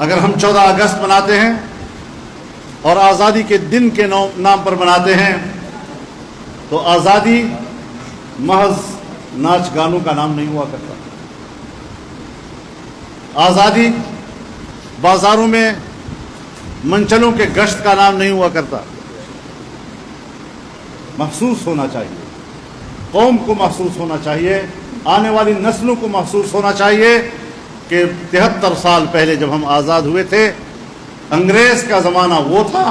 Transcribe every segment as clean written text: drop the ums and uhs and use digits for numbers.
اگر ہم 14 اگست مناتے ہیں اور آزادی کے دن کے نام پر مناتے ہیں تو آزادی محض ناچ گانوں کا نام نہیں ہوا کرتا. آزادی بازاروں میں منچلوں کے گشت کا نام نہیں ہوا کرتا. محسوس ہونا چاہیے، قوم کو محسوس ہونا چاہیے، آنے والی نسلوں کو محسوس ہونا چاہیے کہ 73 سال پہلے جب ہم آزاد ہوئے تھے انگریز کا زمانہ وہ تھا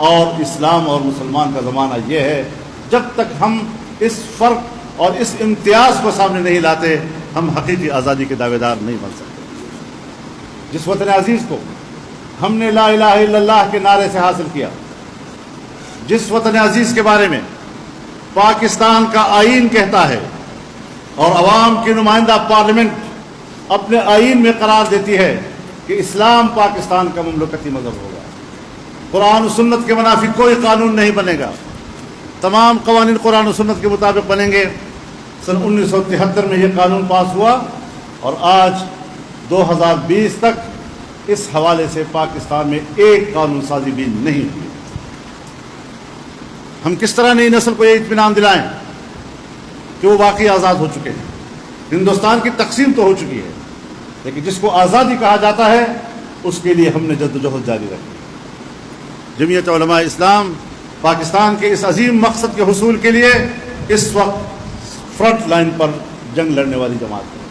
اور اسلام اور مسلمان کا زمانہ یہ ہے. جب تک ہم اس فرق اور اس امتیاز کو سامنے نہیں لاتے ہم حقیقی آزادی کے دعوے دار نہیں بن سکتے. جس وطن عزیز کو ہم نے لا الہ الا اللہ کے نعرے سے حاصل کیا، جس وطن عزیز کے بارے میں پاکستان کا آئین کہتا ہے اور عوام کی نمائندہ پارلیمنٹ اپنے آئین میں قرار دیتی ہے کہ اسلام پاکستان کا مملکتی مذہب ہوگا، قرآن و سنت کے منافی کوئی قانون نہیں بنے گا، تمام قوانین قرآن و سنت کے مطابق بنیں گے. سن 1973 میں یہ قانون پاس ہوا اور آج 2020 تک اس حوالے سے پاکستان میں ایک قانون سازی بھی نہیں ہوئی. ہم کس طرح نئی نسل کو یہ اطمینان دلائیں کہ وہ واقعی آزاد ہو چکے ہیں؟ ہندوستان کی تقسیم تو ہو چکی ہے لیکن جس کو آزادی کہا جاتا ہے اس کے لیے ہم نے جدوجہد جاری رکھی. جمعیت علماء اسلام پاکستان کے اس عظیم مقصد کے حصول کے لیے اس وقت فرنٹ لائن پر جنگ لڑنے والی جماعت ہے.